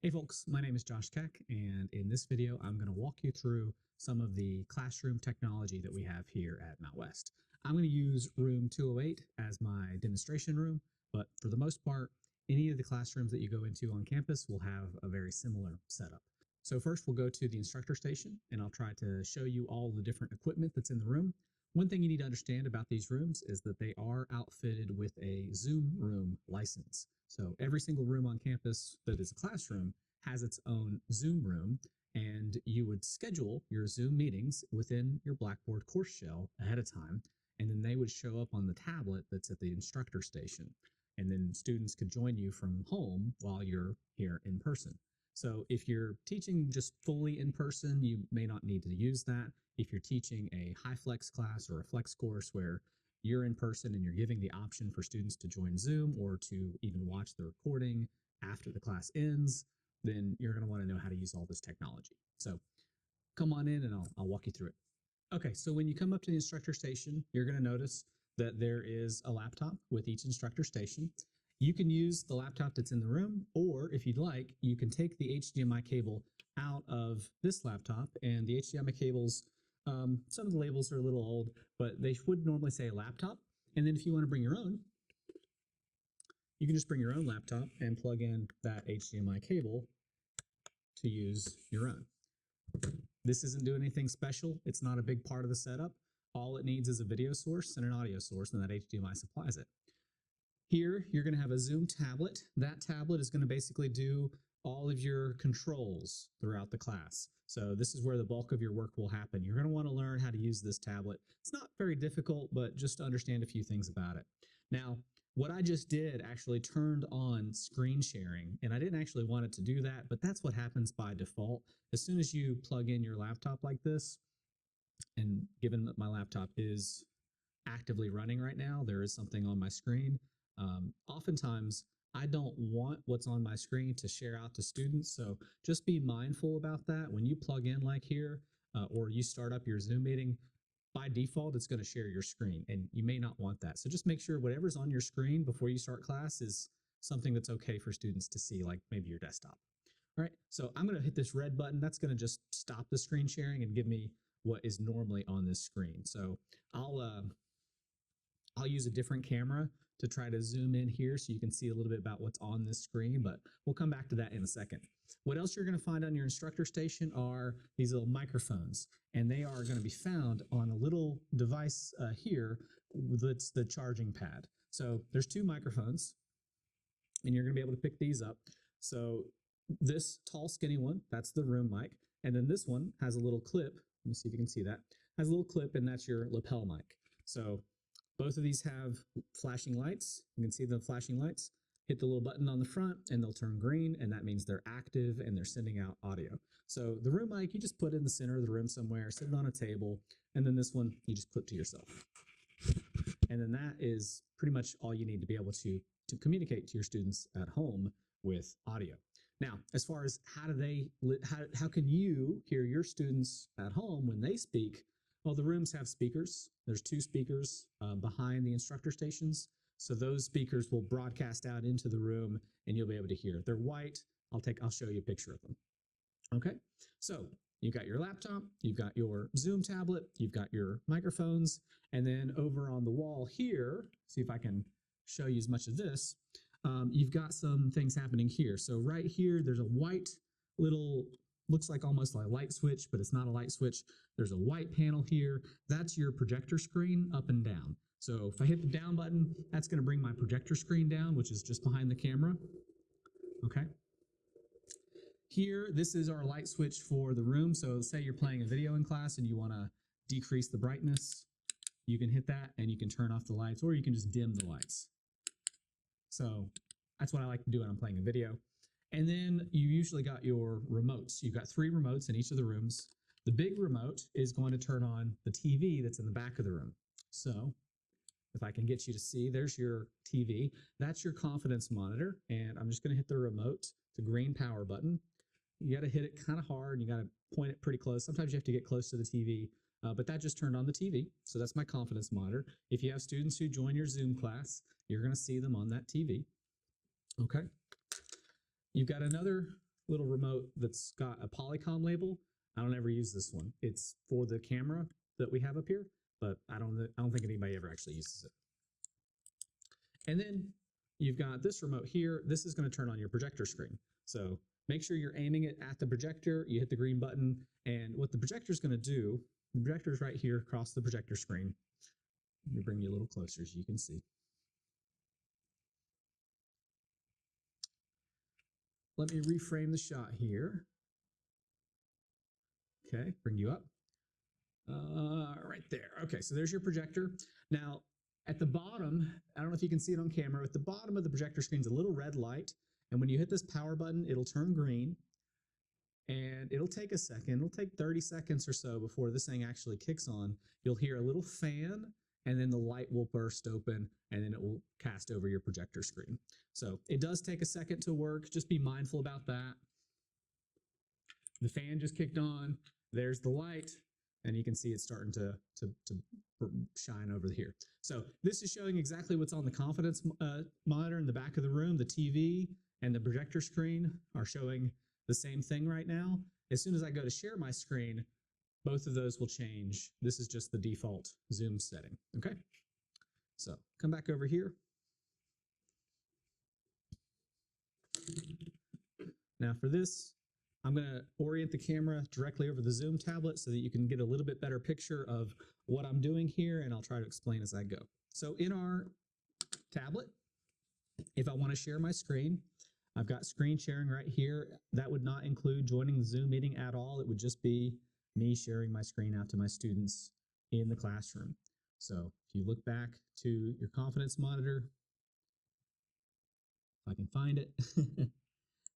Hey folks, my name is Josh Keck, and in this video, I'm going to walk you through some of the classroom technology that we have here at Mount West. I'm going to use room 208 as my demonstration room, but for the most part, any of the classrooms that you go into on campus will have a very similar setup. So first we'll go to the instructor station, and I'll try to show you all the different equipment that's in the room. One thing you need to understand about these rooms is that they are outfitted with a Zoom room license. So every single room on campus that is a classroom has its own Zoom room, and you would schedule your Zoom meetings within your Blackboard course shell ahead of time, and then they would show up on the tablet that's at the instructor station, and then students could join you from home while you're here in person. So if you're teaching just fully in person, you may not need to use that. If you're teaching a high flex class or a flex course where you're in person and you're giving the option for students to join Zoom or to even watch the recording after the class ends, then you're going to want to know how to use all this technology. So come on in and I'll walk you through it. Okay, so when you come up to the instructor station, you're going to notice that there is a laptop with each instructor station. You can use the laptop that's in the room, or if you'd like, you can take the HDMI cable out of this laptop, and the HDMI cables, some of the labels are a little old, but they would normally say laptop. And then if you want to bring your own, you can just bring your own laptop and plug in that HDMI cable to use your own. This isn't doing anything special. It's not a big part of the setup. All it needs is a video source and an audio source, and that HDMI supplies it. Here, you're going to have a Zoom tablet. That tablet is going to basically do all of your controls throughout the class. So this is where the bulk of your work will happen. You're going to want to learn how to use this tablet. It's not very difficult, but just to understand a few things about it. Now, what I just did actually turned on screen sharing, and I didn't actually want it to do that, but that's what happens by default. As soon as you plug in your laptop like this, and given that my laptop is actively running right now, there is something on my screen. Oftentimes, I don't want what's on my screen to share out to students, so just be mindful about that. When you plug in like here, or you start up your Zoom meeting, by default, it's going to share your screen, and you may not want that. So just make sure whatever's on your screen before you start class is something that's okay for students to see, like maybe your desktop. All right, so I'm going to hit this red button. That's going to just stop the screen sharing and give me what is normally on this screen. So I'll use a different camera to try to zoom in here so you can see a little bit about what's on this screen, but we'll come back to that in a second. What else you're going to find on your instructor station are these little microphones, and they are going to be found on a little device here that's the charging pad. So there's two microphones, and you're going to be able to pick these up. So this tall, skinny one, that's the room mic, and then this one has a little clip. Let me see if you can see that. Has a little clip, and that's your lapel mic. So both of these have flashing lights. You can see the flashing lights. Hit the little button on the front and they'll turn green, and that means they're active and they're sending out audio. So the room mic, you just put in the center of the room somewhere, sit it on a table, and then this one you just clip to yourself. And then that is pretty much all you need to be able to communicate to your students at home with audio. Now, as far as how can you hear your students at home when they speak? Well, the rooms have speakers. There's two speakers behind the instructor stations. So those speakers will broadcast out into the room and you'll be able to hear. They're white. I'll show you a picture of them. Okay, so you've got your laptop, you've got your Zoom tablet, you've got your microphones, and then over on the wall here, see if I can show you as much of this, you've got some things happening here. So right here, there's a white little, looks like almost like a light switch, but it's not a light switch. There's a white panel here. That's your projector screen up and down. So if I hit the down button, that's going to bring my projector screen down, which is just behind the camera. Okay. Here, this is our light switch for the room. So say you're playing a video in class and you want to decrease the brightness. You can hit that and you can turn off the lights, or you can just dim the lights. So that's what I like to do when I'm playing a video. And then you usually got your remotes. You've got 3 remotes in each of the rooms. The big remote is going to turn on the TV that's in the back of the room. So if I can get you to see, there's your TV. That's your confidence monitor. And I'm just going to hit the remote, the green power button. You got to hit it kind of hard. You got to point it pretty close. Sometimes you have to get close to the TV, but that just turned on the TV. So that's my confidence monitor. If you have students who join your Zoom class, you're going to see them on that TV. Okay. You've got another little remote that's got a Polycom label. I don't ever use this one. It's for the camera that we have up here, but I don't think anybody ever actually uses it. And then you've got this remote here. This is going to turn on your projector screen. So make sure you're aiming it at the projector. You hit the green button, and what the projector is going to do, the projector is right here across the projector screen. Let me bring you a little closer so you can see. Let me reframe the shot here. Okay, bring you up. Right there. Okay, so there's your projector. Now, at the bottom, I don't know if you can see it on camera, at the bottom of the projector screen is a little red light, and when you hit this power button, it'll turn green, and it'll take a second. It'll take 30 seconds or so before this thing actually kicks on. You'll hear a little fan, and then the light will burst open, and then it will cast over your projector screen. So it does take a second to work. Just be mindful about that. The fan just kicked on. There's the light, and you can see it's starting to shine over here. So this is showing exactly what's on the confidence monitor in the back of the room. The TV and the projector screen are showing the same thing right now. As soon as I go to share my screen, both of those will change. This is just the default Zoom setting, okay? So come back over here. Now for this, I'm going to orient the camera directly over the Zoom tablet so that you can get a little bit better picture of what I'm doing here, and I'll try to explain as I go. So in our tablet, if I want to share my screen, I've got screen sharing right here. That would not include joining the Zoom meeting at all. It would just be me sharing my screen out to my students in the classroom. So if you look back to your confidence monitor, if I can find it,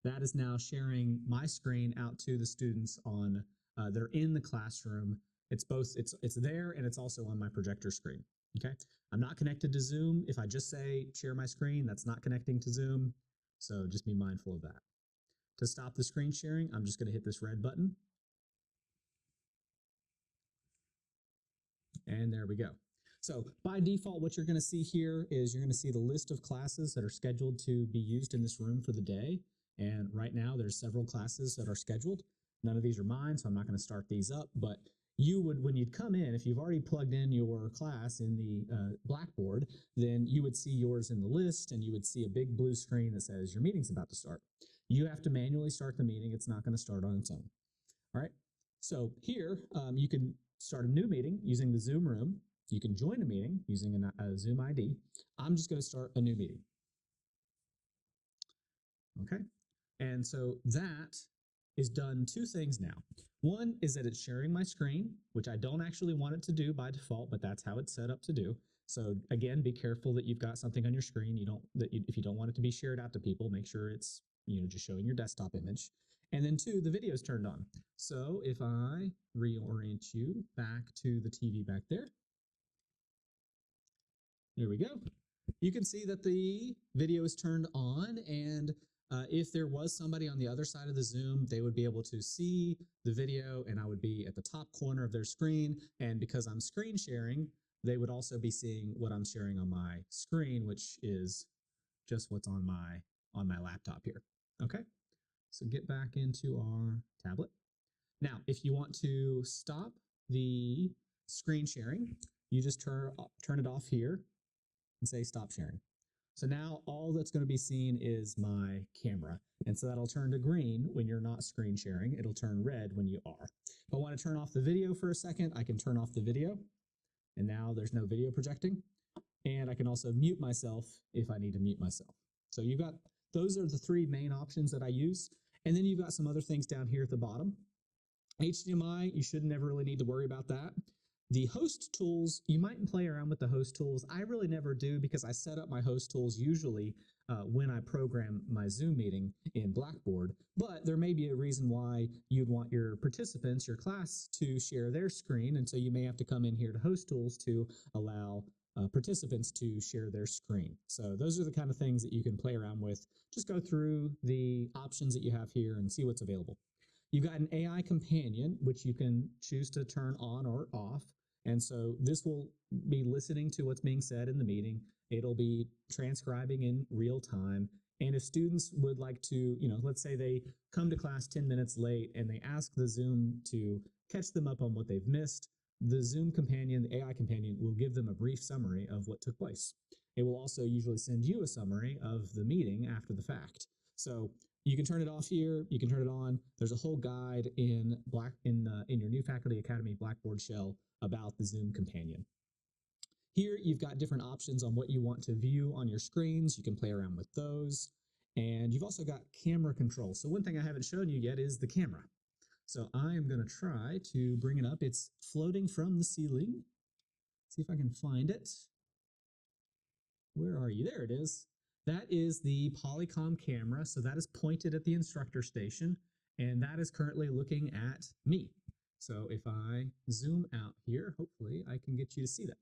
that is now sharing my screen out to the students on that are in the classroom. It's both, it's there and it's also on my projector screen, okay? I'm not connected to Zoom. If I just say share my screen, that's not connecting to Zoom. So just be mindful of that. To stop the screen sharing, I'm just going to hit this red button. And there we go. So by default, what you're going to see here is you're going to see the list of classes that are scheduled to be used in this room for the day. And right now there's several classes that are scheduled. None of these are mine, so I'm not going to start these up, but you would, when you'd come in, if you've already plugged in your class in the Blackboard, then you would see yours in the list, and you would see a big blue screen that says your meeting's about to start. You have to manually start the meeting. It's not going to start on its own. All right. So here you can start a new meeting using the Zoom room. You can join a meeting using a Zoom ID. I'm just going to start a new meeting. Okay. And so that is done two things now. One is that it's sharing my screen, which I don't actually want it to do by default, but that's how it's set up to do. So again, be careful that you've got something on your screen. If you don't want it to be shared out to people, make sure it's just showing your desktop image. And then two, the video is turned on. So if I reorient you back to the TV back there, there we go. You can see that the video is turned on, and if there was somebody on the other side of the Zoom, they would be able to see the video, and I would be at the top corner of their screen. And because I'm screen sharing, they would also be seeing what I'm sharing on my screen, which is just what's on my laptop here. Okay, so get back into our tablet. Now, if you want to stop the screen sharing, you just turn it off here and say stop sharing. So now all that's going to be seen is my camera. And so that'll turn to green when you're not screen sharing. It'll turn red when you are. If I want to turn off the video for a second, I can turn off the video. And now there's no video projecting. And I can also mute myself if I need to mute myself. So you've got, those are the three main options that I use. And then you've got some other things down here at the bottom. HDMI, you should never really need to worry about that. The host tools, you might play around with the host tools. I really never do because I set up my host tools usually when I program my Zoom meeting in Blackboard, but there may be a reason why you'd want your participants, your class, to share their screen, and so you may have to come in here to host tools to allow participants to share their screen. So those are the kind of things that you can play around with. Just go through the options that you have here and see what's available. You've got an AI companion, which you can choose to turn on or off. And so this will be listening to what's being said in the meeting. It'll be transcribing in real time. And if students would like to, let's say they come to class 10 minutes late and they ask the Zoom to catch them up on what they've missed, the Zoom companion, the AI companion, will give them a brief summary of what took place. It will also usually send you a summary of the meeting after the fact. So you can turn it off here, you can turn it on. There's a whole guide in your new Faculty Academy Blackboard shell about the Zoom companion. Here you've got different options on what you want to view on your screens. You can play around with those. And you've also got camera control. So one thing I haven't shown you yet is the camera. So I am going to try to bring it up. It's floating from the ceiling. See if I can find it. Where are you? There it is. That is the Polycom camera. So that is pointed at the instructor station, and that is currently looking at me. So if I zoom out here, hopefully I can get you to see that.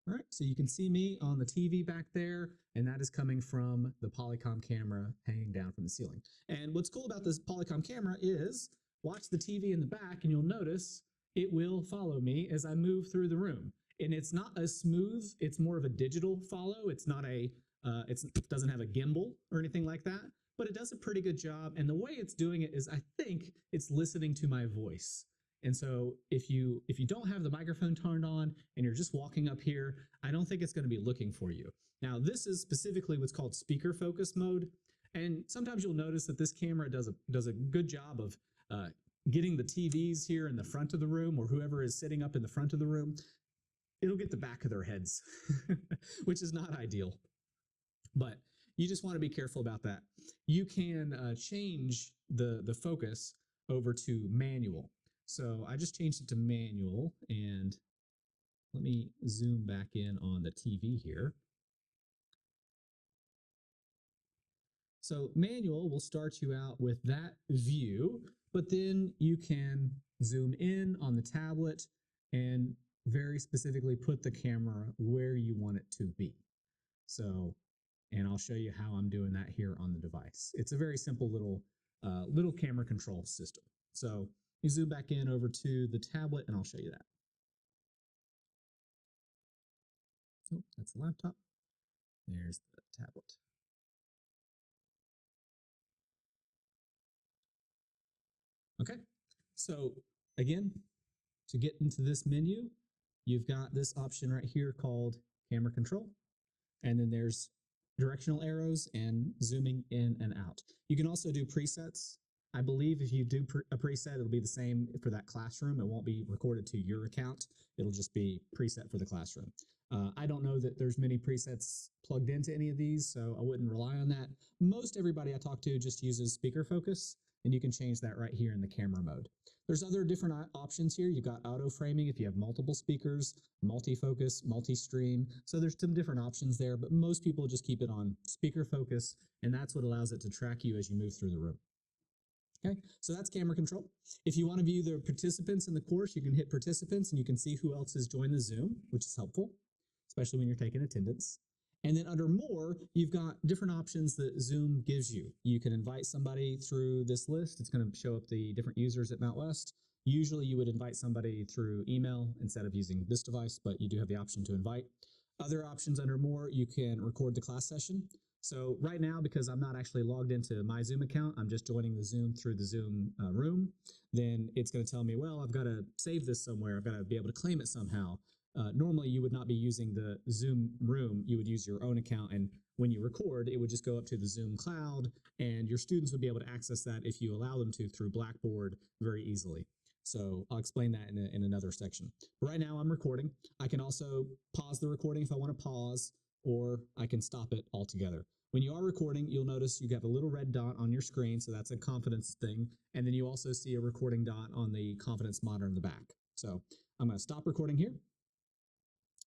All right, so you can see me on the TV back there, and that is coming from the Polycom camera hanging down from the ceiling. And what's cool about this Polycom camera is, watch the TV in the back and you'll notice it will follow me as I move through the room. And it's not as smooth, it's more of a digital follow. It's not it doesn't have a gimbal or anything like that, but it does a pretty good job. And the way it's doing it is, I think it's listening to my voice. And so if you don't have the microphone turned on and you're just walking up here, I don't think it's going to be looking for you. Now, this is specifically what's called speaker focus mode. And sometimes you'll notice that this camera does a good job of getting the TVs here in the front of the room, or whoever is sitting up in the front of the room. It'll get the back of their heads, which is not ideal. But you just want to be careful about that. You can change the focus over to manual. So I just changed it to manual, and let me zoom back in on the TV here. So manual will start you out with that view, but then you can zoom in on the tablet and very specifically put the camera where you want it to be. So, and I'll show you how I'm doing that here on the device. It's a very simple little camera control system. So you zoom back in over to the tablet and I'll show you that. Oh, that's the laptop. There's the tablet. Okay, so again, to get into this menu, you've got this option right here called camera control. And then there's directional arrows and zooming in and out. You can also do presets. I believe if you do a preset, it'll be the same for that classroom. It won't be recorded to your account. It'll just be preset for the classroom. I don't know that there's many presets plugged into any of these, so I wouldn't rely on that. Most everybody I talk to just uses speaker focus, and you can change that right here in the camera mode. There's other different options here. You've got auto framing if you have multiple speakers, multi-focus, multi-stream. So there's some different options there, but most people just keep it on speaker focus, and that's what allows it to track you as you move through the room. Okay, so that's camera control. If you want to view the participants in the course, you can hit participants and you can see who else has joined the Zoom, which is helpful, especially when you're taking attendance. And then under more, you've got different options that Zoom gives you. You can invite somebody through this list. It's going to show up the different users at Mount West. Usually you would invite somebody through email instead of using this device, but you do have the option to invite. Other options under more, you can record the class session. So right now, because I'm not actually logged into my Zoom account, I'm just joining the Zoom through the Zoom room, then it's going to tell me, well, I've got to save this somewhere. I've got to be able to claim it somehow. Normally, you would not be using the Zoom room. You would use your own account, and when you record, it would just go up to the Zoom cloud, and your students would be able to access that if you allow them to through Blackboard very easily. So I'll explain that in another section. Right now, I'm recording. I can also pause the recording if I want to pause, or I can stop it altogether. When you are recording, you'll notice you have a little red dot on your screen, so that's a confidence thing, and then you also see a recording dot on the confidence monitor in the back. So I'm going to stop recording here,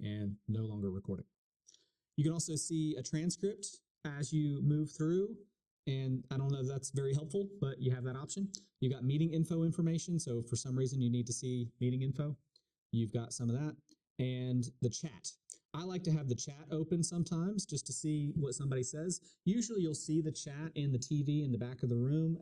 and no longer recording. You can also see a transcript as you move through, and I don't know if that's very helpful, but you have that option. You've got meeting info information, so if for some reason you need to see meeting info, you've got some of that, and the chat. I like to have the chat open sometimes just to see what somebody says. Usually you'll see the chat in the TV in the back of the room,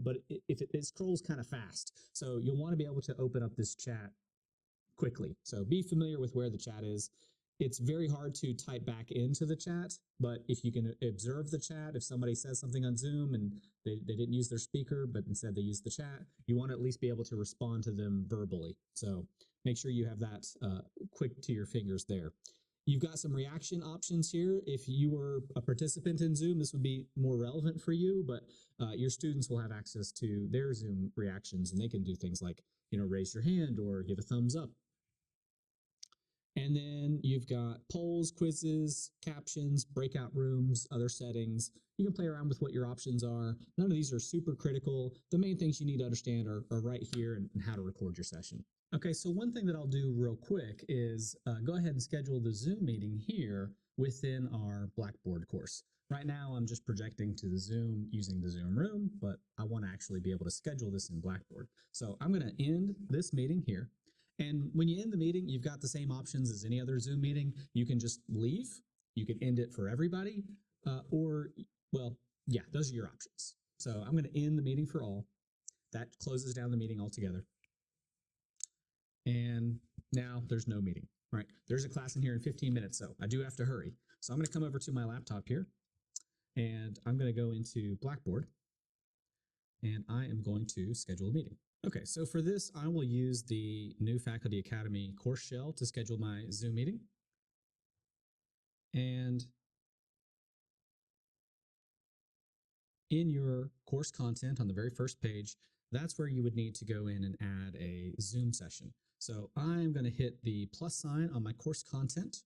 but if it scrolls kind of fast, so you'll want to be able to open up this chat quickly. So be familiar with where the chat is. It's very hard to type back into the chat, but if you can observe the chat, if somebody says something on Zoom and they didn't use their speaker, but instead they used the chat, you want to at least be able to respond to them verbally. So make sure you have that quick to your fingers there. You've got some reaction options here. If you were a participant in Zoom, this would be more relevant for you, but your students will have access to their Zoom reactions, and they can do things like, raise your hand or give a thumbs up. And then you've got polls, quizzes, captions, breakout rooms, other settings. You can play around with what your options are. None of these are super critical. The main things you need to understand are right here and how to record your session. Okay, so one thing that I'll do real quick is go ahead and schedule the Zoom meeting here within our Blackboard course. Right now, I'm just projecting to the Zoom using the Zoom room, but I want to actually be able to schedule this in Blackboard. So I'm going to end this meeting here. And when you end the meeting, you've got the same options as any other Zoom meeting. You can just leave. You can end it for everybody, those are your options. So I'm going to end the meeting for all. That closes down the meeting altogether. And now there's no meeting, right? There's a class in here in 15 minutes, so I do have to hurry. So I'm going to come over to my laptop here, and I'm going to go into Blackboard, and I am going to schedule a meeting. Okay, so for this, I will use the New Faculty Academy course shell to schedule my Zoom meeting. And in your course content on the very first page, that's where you would need to go in and add a Zoom session. So I'm going to hit the plus sign on my course content.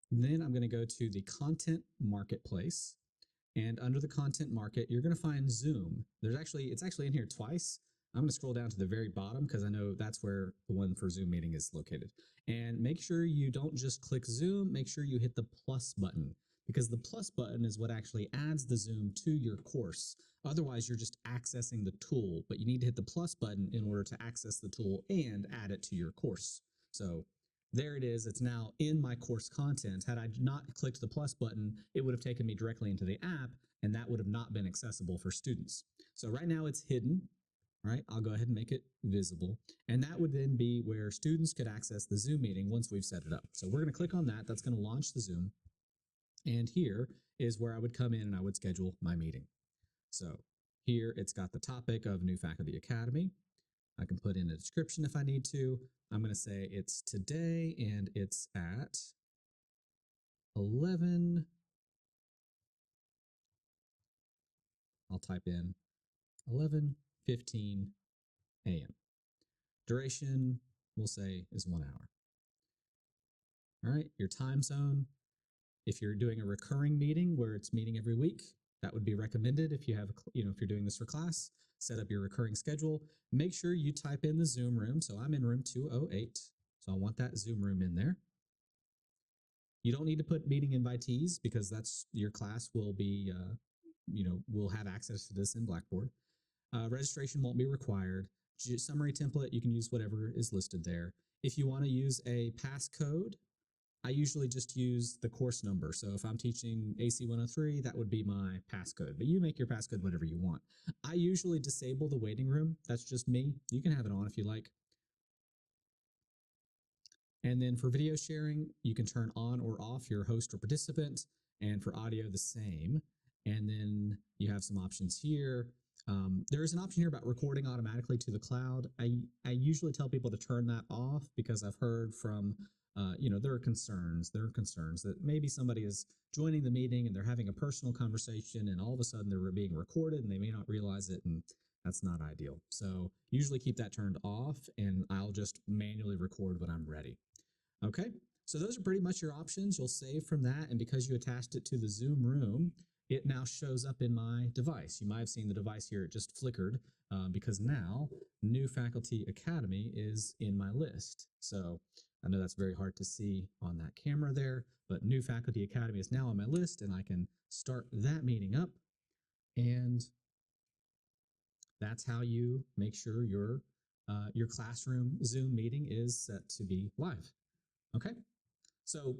Then I'm going to go to the content marketplace. And under the content market, you're going to find Zoom. It's actually in here twice. I'm going to scroll down to the very bottom because I know that's where the one for Zoom meeting is located. And make sure you don't just click Zoom, make sure you hit the plus button, because the plus button is what actually adds the Zoom to your course. Otherwise, you're just accessing the tool, but you need to hit the plus button in order to access the tool and add it to your course. So there it is. It's now in my course content. Had I not clicked the plus button, it would have taken me directly into the app, and that would have not been accessible for students. So right now it's hidden. Right, I'll go ahead and make it visible. And that would then be where students could access the Zoom meeting once we've set it up. So we're going to click on that. That's going to launch the Zoom. And here is where I would come in and I would schedule my meeting. So here it's got the topic of New Faculty Academy. I can put in a description if I need to. I'm going to say it's today and it's at 11. I'll type in 11:15 a.m. Duration, we'll say, is 1 hour. All right, your time zone. If you're doing a recurring meeting where it's meeting every week, that would be recommended. If you have, if you're doing this for class, set up your recurring schedule. Make sure you type in the Zoom room. So I'm in room 208. So I want that Zoom room in there. You don't need to put meeting invitees because that's your class will be, will have access to this in Blackboard. Registration won't be required. Summary template, you can use whatever is listed there. If you want to use a passcode, I usually just use the course number. So if I'm teaching AC 103, that would be my passcode, but you make your passcode whatever you want. I usually disable the waiting room. That's just me. You can have it on if you like. And then for video sharing, you can turn on or off your host or participant, and for audio, the same. And then you have some options here. There is an option here about recording automatically to the cloud. I usually tell people to turn that off because I've heard from, there are concerns that maybe somebody is joining the meeting and they're having a personal conversation and all of a sudden they're being recorded and they may not realize it, and that's not ideal. So usually keep that turned off and I'll just manually record when I'm ready. Okay, so those are pretty much your options. You'll save from that, and because you attached it to the Zoom room, it now shows up in my device. You might have seen the device here, it just flickered because now New Faculty Academy is in my list. So I know that's very hard to see on that camera there, but New Faculty Academy is now on my list and I can start that meeting up. And that's how you make sure your classroom Zoom meeting is set to be live. Okay, so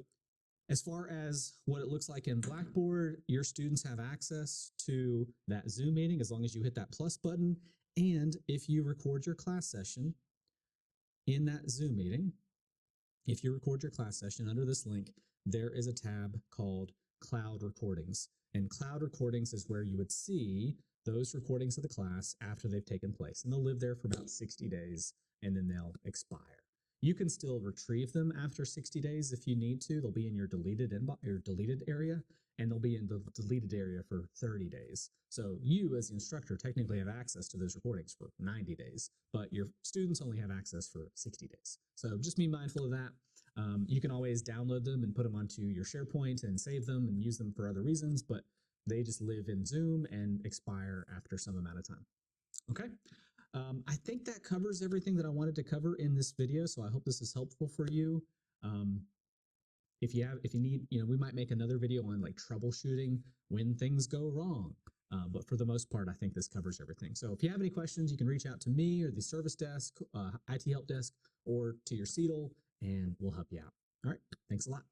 as far as what it looks like in Blackboard, your students have access to that Zoom meeting as long as you hit that plus button. And if you record your class session in that Zoom meeting, if you record your class session under this link, there is a tab called Cloud Recordings. And Cloud Recordings is where you would see those recordings of the class after they've taken place. And they'll live there for about 60 days and then they'll expire. You can still retrieve them after 60 days if you need to. They'll be in your deleted area, and they'll be in the deleted area for 30 days. So you, as the instructor, technically have access to those recordings for 90 days, but your students only have access for 60 days. So just be mindful of that. You can always download them and put them onto your SharePoint and save them and use them for other reasons, but they just live in Zoom and expire after some amount of time. Okay. I think that covers everything that I wanted to cover in this video, so I hope this is helpful for you. If you need, we might make another video on like troubleshooting when things go wrong. But for the most part, I think this covers everything. So if you have any questions, you can reach out to me or the service desk, IT help desk, or to your CETL, and we'll help you out. All right. Thanks a lot.